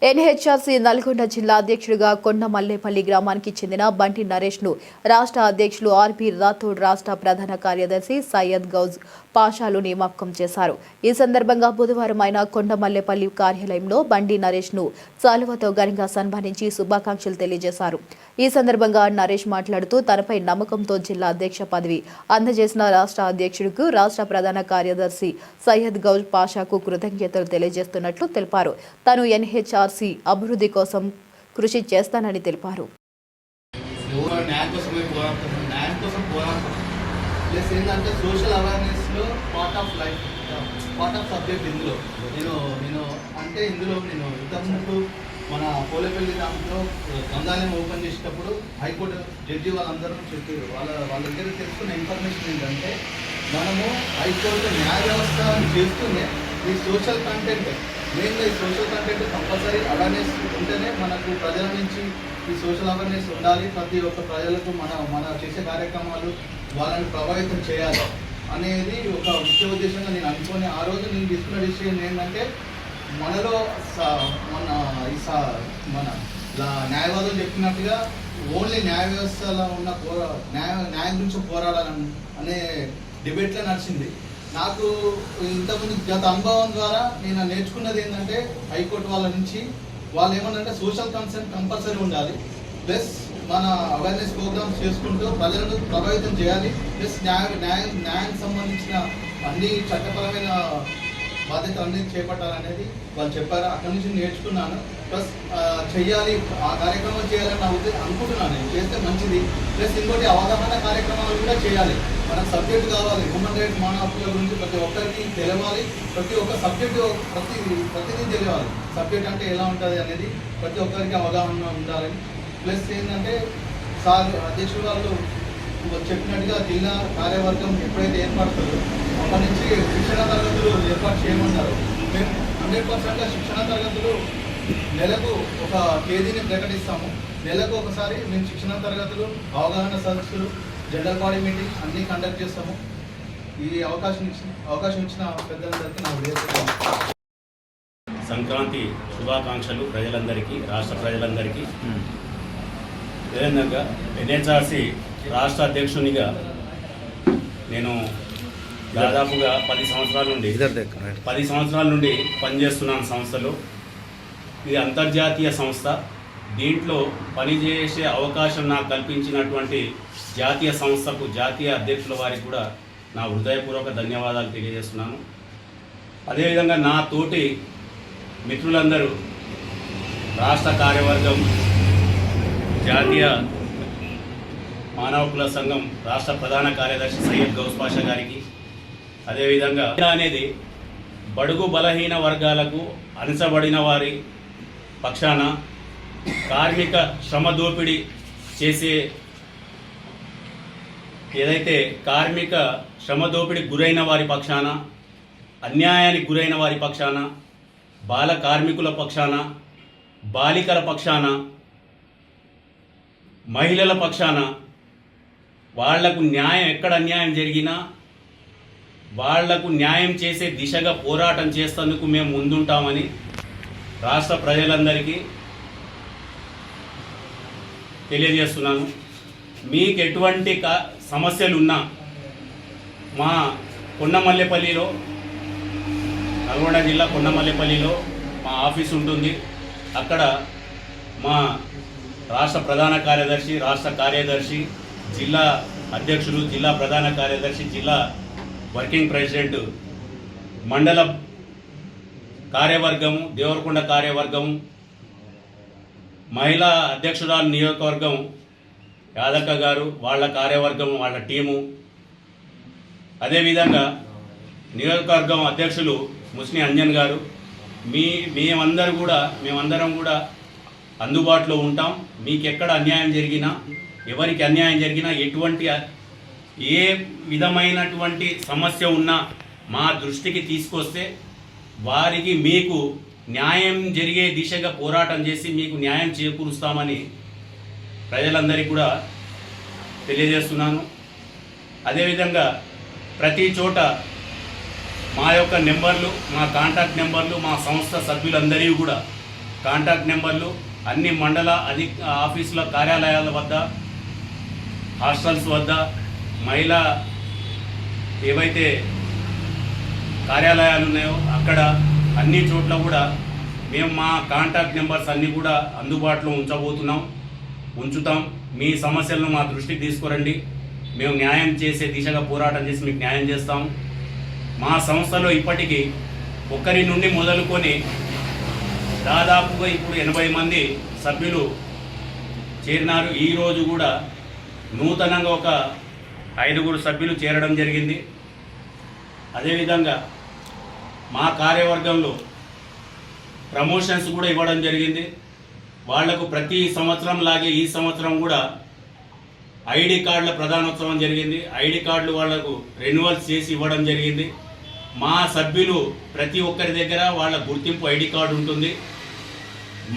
NHRC Nalgonda జిల్లా అధ్యక్షుడిగా కొండ మల్లేపల్లి గ్రామానికి చెందిన బంటి నరేష్ ను రాష్ట్ర అధ్యక్షులు ఆర్పి రాథోడ్, రాష్ట్ర ప్రధాన కార్యదర్శి సయ్యద్ గౌజ్ పాషాలు నియామకం చేశారు. ఈ సందర్భంగా బుధవారం ఆయన కొండ మల్లేపల్లి కార్యాలయంలో బండి నరేష్ ను సాలువతో ఘనంగా సన్మానించి శుభాకాంక్షలు తెలియజేశారు. ఈ సందర్భంగా నరేష్ మాట్లాడుతూ తనపై నమ్మకంతో జిల్లా అధ్యక్ష పదవి అందజేసిన రాష్ట్ర అధ్యక్షుడికి, రాష్ట్ర ప్రధాన కార్యదర్శి సయ్యద్ గౌజ్ పాషాకు కృతజ్ఞతలు తెలియజేస్తున్నట్లు తెలిపారు. తాను ఎన్హెచ్ఆర్సీ అభివృద్ధి కోసం కృషి చేస్తానని తెలిపారు. సోషల్ అవేర్నెస్ లో part of life, part of subject ఇందులో నేను ఇంతకుముందు మన పోలేపల్లి దాంట్లో గ్రంథాలయం ఓపెన్ చేసేటప్పుడు హైకోర్టు జడ్జి వాళ్ళందరూ చెప్పారు. వాళ్ళ దగ్గర తెలుసుకున్న ఇన్ఫర్మేషన్ ఏంటంటే, మనము హైకోర్టు న్యాయ వ్యవస్థ చేస్తూనే ఈ సోషల్ కంటెంట్, మెయిన్గా ఈ సోషల్ కంటెంట్ కంపల్సరీ అవేర్నెస్ ఉంటేనే మనకు ప్రజల నుంచి ఈ సోషల్ అవేర్నెస్ ఉండాలి. ప్రతి ఒక్క ప్రజలకు మన చేసే కార్యక్రమాలు వాళ్ళని ప్రభావితం చేయాలి అనేది ఒక ముఖ్య ఉద్దేశంగా నేను అనుకుని, ఆ రోజు నేను తీసుకున్న డిసిషన్ ఏంటంటే, మనలో మన న్యాయవాదులు చెప్పినట్టుగా ఓన్లీ న్యాయ వ్యవస్థలో ఉన్న న్యాయం గురించి పోరాడాలని అనే డిబేట్లో నడిచింది. నాకు ఇంతకుముందు గత అనుభవం ద్వారా నేను నేర్చుకున్నది ఏంటంటే, హైకోర్టు వాళ్ళ నుంచి వాళ్ళు ఏమన్నంటే సోషల్ కన్సర్న్ కంపల్సరీ ఉండాలి, ప్లస్ మన అవేర్నెస్ ప్రోగ్రామ్స్ చేసుకుంటూ ప్రజలను ప్రభావితం చేయాలి, ప్లస్ న్యాయానికి సంబంధించిన అన్ని చట్టపరమైన బాధ్యతలు అన్నీ చేపట్టాలనేది వాళ్ళు చెప్పారు. అక్కడి నుంచి నేర్చుకున్నాను. ప్లస్ చెయ్యాలి, ఆ కార్యక్రమం చేయాలని నా అనుకుంటున్నాను. నేను చేస్తే మంచిది. ప్లస్ ఇంకోటి అవగాహన కార్యక్రమాలు కూడా చేయాలి. మనకు సబ్జెక్ట్ కావాలి. హ్యూమన్ రైట్స్, మానవ హక్కుల గురించి ప్రతి ఒక్కరికి తెలవాలి. ప్రతి ఒక్క సబ్జెక్టు ప్రతిదీ తెలియాలి. సబ్జెక్ట్ అంటే ఎలా ఉంటుంది అనేది ప్రతి ఒక్కరికి అవగాహన ఉండాలని. ప్లస్ ఏంటంటే, అధ్యక్షుడు వాళ్ళు చెప్పినట్టుగా జిల్లా కార్యవర్గం ఎప్పుడైతే ఏర్పడుతుందో అప్పటి నుంచి శిక్షణ తరగతులు ఏర్పాటు చేయమన్నారు. మేము 100% శిక్షణ తరగతులు నెలకు ఒక తేదీని ప్రకటిస్తాము. నెలకు ఒకసారి మేము శిక్షణ తరగతులు, అవగాహన సదస్సులు, జనరల్ బాడీ మీటింగ్ అన్నీ కండక్ట్ చేస్తాము. ఈ అవకాశం ఇచ్చిన పెద్దలందరికీ నా ఉదయం సంక్రాంతి శుభాకాంక్షలు ప్రజలందరికీ, రాష్ట్ర ప్రజలందరికీ. అదేవిధంగా ఎన్హెచ్ఆర్సీ రాష్ట్ర అధ్యక్షునిగా నేను దాదాపుగా 10 సంవత్సరాల నుండి పనిచేస్తున్నాను సంస్థలో. ఇది అంతర్జాతీయ సంస్థ. దీంట్లో పనిచేసే అవకాశం నాకు కల్పించినటువంటి జాతీయ సంస్థకు, జాతీయ అధ్యక్షుల వారికి కూడా నా హృదయపూర్వక ధన్యవాదాలు తెలియజేస్తున్నాను. అదేవిధంగా నా తోటి మిత్రులందరూ, రాష్ట్ర కార్యవర్గం, జాతీయ మానవ హక్కుల సంఘం రాష్ట్ర ప్రధాన కార్యదర్శి సయ్యద్ గౌజ్ పాషా గారికి, అదేవిధంగా అనేది బడుగు బలహీన వర్గాలకు, అణచబడిన వారి పక్షాన, కార్మిక శ్రమ దోపిడీ చేసే ఏదైతే కార్మిక శ్రమ దోపిడీకి గురైన వారి పక్షాన, అన్యాయానికి గురైన వారి పక్షాన, బాల కార్మికుల పక్షాన, బాలికల పక్షాన, మహిళల పక్షాన, వాళ్లకు న్యాయం, ఎక్కడ అన్యాయం జరిగినా వాళ్లకు న్యాయం చేసే దిశగా పోరాటం చేసేందుకు మేము ముందుంటామని రాష్ట్ర ప్రజలందరికీ తెలియజేస్తున్నాను. మీకు ఎటువంటి సమస్యలు ఉన్నా మా కొండమల్లేపల్లిలో, నల్గొండ జిల్లా కొండమల్లేపల్లిలో మా ఆఫీస్ ఉంటుంది. అక్కడ మా రాష్ట్ర ప్రధాన కార్యదర్శి, రాష్ట్ర కార్యదర్శి, జిల్లా అధ్యక్షులు, జిల్లా ప్రధాన కార్యదర్శి, జిల్లా వర్కింగ్ ప్రెసిడెంట్, మండల కార్యవర్గము, దేవరకొండ కార్యవర్గము, మహిళా అధ్యక్షురాలు నియోజకవర్గం యాదక్క గారు, వాళ్ళ కార్యవర్గం, వాళ్ళ టీము, అదేవిధంగా నియోజకవర్గం అధ్యక్షులు ముస్ని అంజన్ గారు, మేమందరం కూడా అందుబాటులో ఉంటాం. మీకు ఎక్కడ అన్యాయం జరిగినా, ఎవరికి అన్యాయం జరిగినా, ఎటువంటి ఏ విధమైనటువంటి సమస్య ఉన్నా మా దృష్టికి తీసుకొస్తే వారికి, మీకు న్యాయం జరిగే దిశగా పోరాటం చేసి మీకు న్యాయం చేకూరుస్తామని ప్రజలందరికీ కూడా తెలియజేస్తున్నాను. అదేవిధంగా ప్రతి చోట మా యొక్క నెంబర్లు, మా కాంటాక్ట్ నెంబర్లు మా సంస్థ సభ్యులందరికీ కూడా కాంటాక్ట్ నెంబర్లు అన్ని మండల ఆఫీసుల కార్యాలయాల వద్ద, హాస్టల్స్ వద్ద, మహిళా ఏవైతే కార్యాలయాలు ఉన్నాయో అక్కడ అన్ని చోట్ల కూడా మేము మా కాంటాక్ట్ నెంబర్స్ అన్నీ కూడా అందుబాటులో ఉంచుతాం. మీ సమస్యలను మా దృష్టికి తీసుకురండి. మేము న్యాయం చేసే దిశగా పోరాటం చేసి మీకు న్యాయం చేస్తాం. మా సంస్థలో ఇప్పటికీ ఒకరి నుండి మొదలుకొని దాదాపుగా ఇప్పుడు 80 మంది సభ్యులు చేరినారు. ఈరోజు కూడా నూతనంగా ఒక 5 సభ్యులు చేరడం జరిగింది. అదేవిధంగా మా కార్యవర్గంలో ప్రమోషన్స్ కూడా ఇవ్వడం జరిగింది. వాళ్లకు ప్రతి సంవత్సరం లాగే ఈ సంవత్సరం కూడా ఐడి కార్డుల ప్రధానోత్సవం జరిగింది. ఐడి కార్డులు వాళ్లకు రెన్యువల్స్ చేసి ఇవ్వడం జరిగింది. మా సభ్యులు ప్రతి ఒక్కరి దగ్గర వాళ్ళ గుర్తింపు ఐడి కార్డు ఉంటుంది.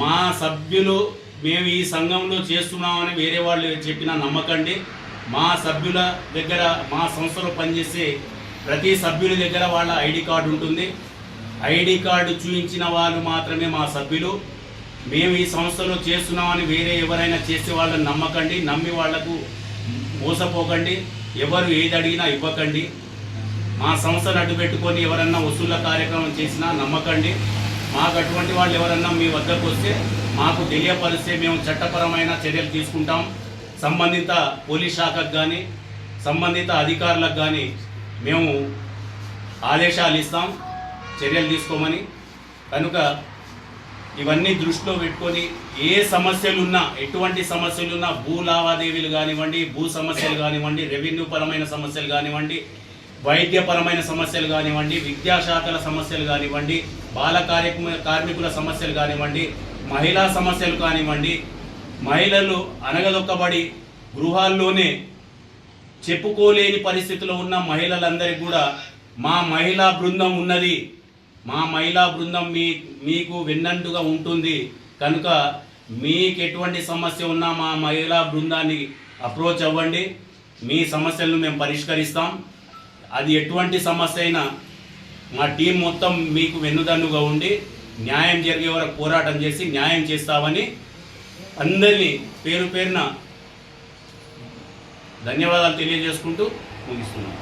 మా సభ్యులు మేము ఈ సంఘంలో చేస్తున్నామని వేరే వాళ్ళు చెప్పినా నమ్మకండి. మా సభ్యుల దగ్గర, మా సంస్థలో పనిచేసే ప్రతి సభ్యుల దగ్గర వాళ్ళ ఐడి కార్డు ఉంటుంది. ఐడి కార్డు చూపించిన వాళ్ళు మాత్రమే మా సభ్యులు. మేము ఈ సంస్థలో చేస్తున్నామని వేరే ఎవరైనా చేసే వాళ్ళని నమ్మకండి. నమ్మి వాళ్లకు మోసపోకండి. ఎవరు ఏది అడిగినా ఇవ్వకండి. మా సంస్థను అడ్డు పెట్టుకొని ఎవరన్నా వసూళ్ల కార్యక్రమం చేసినా నమ్మకండి. మాకు అటువంటి వాళ్ళు ఎవరన్నా మీ వద్దకు వస్తే మాకు తెలియపరిస్తే మేము చట్టపరమైన చర్యలు తీసుకుంటాం. సంబంధిత పోలీస్ శాఖకు కానీ సంబంధిత అధికారులకు కానీ మేము ఆదేశాలు ఇస్తాం చర్యలు తీసుకోమని. కనుక ఇవన్నీ దృష్టిలో పెట్టుకొని ఏ సమస్యలున్నా, ఎటువంటి సమస్యలున్నా, భూ లావాదేవీలు కానివ్వండి, భూ సమస్యలు కానివ్వండి, రెవెన్యూ పరమైన సమస్యలు కానివ్వండి, వైద్యపరమైన సమస్యలు కానివ్వండి, విద్యాశాఖల సమస్యలు కానివ్వండి, బాల కార్మికుల సమస్యలు కానివ్వండి, మహిళా సమస్యలు కానివ్వండి, మహిళలు అనగదొక్కబడి గృహాల్లోనే చెప్పుకోలేని పరిస్థితిలో ఉన్న మహిళలందరికీ కూడా మా మహిళా బృందం ఉన్నది. మా మహిళా బృందం మీకు వెన్నంటుగా ఉంటుంది. కనుక మీకు ఎటువంటి సమస్య ఉన్నా మా మహిళా బృందాన్ని అప్రోచ్ అవ్వండి. మీ సమస్యలను మేము పరిష్కరిస్తాం. అది ఎటువంటి సమస్య అయినా మా టీం మొత్తం మీకు వెన్నుదన్నుగా ఉండి న్యాయం జరిగే వరకు పోరాటం చేసి న్యాయం చేస్తామని అందరినీ పేరు పేరున ధన్యవాదాలు తెలియజేసుకుంటూ ముగిస్తున్నాం.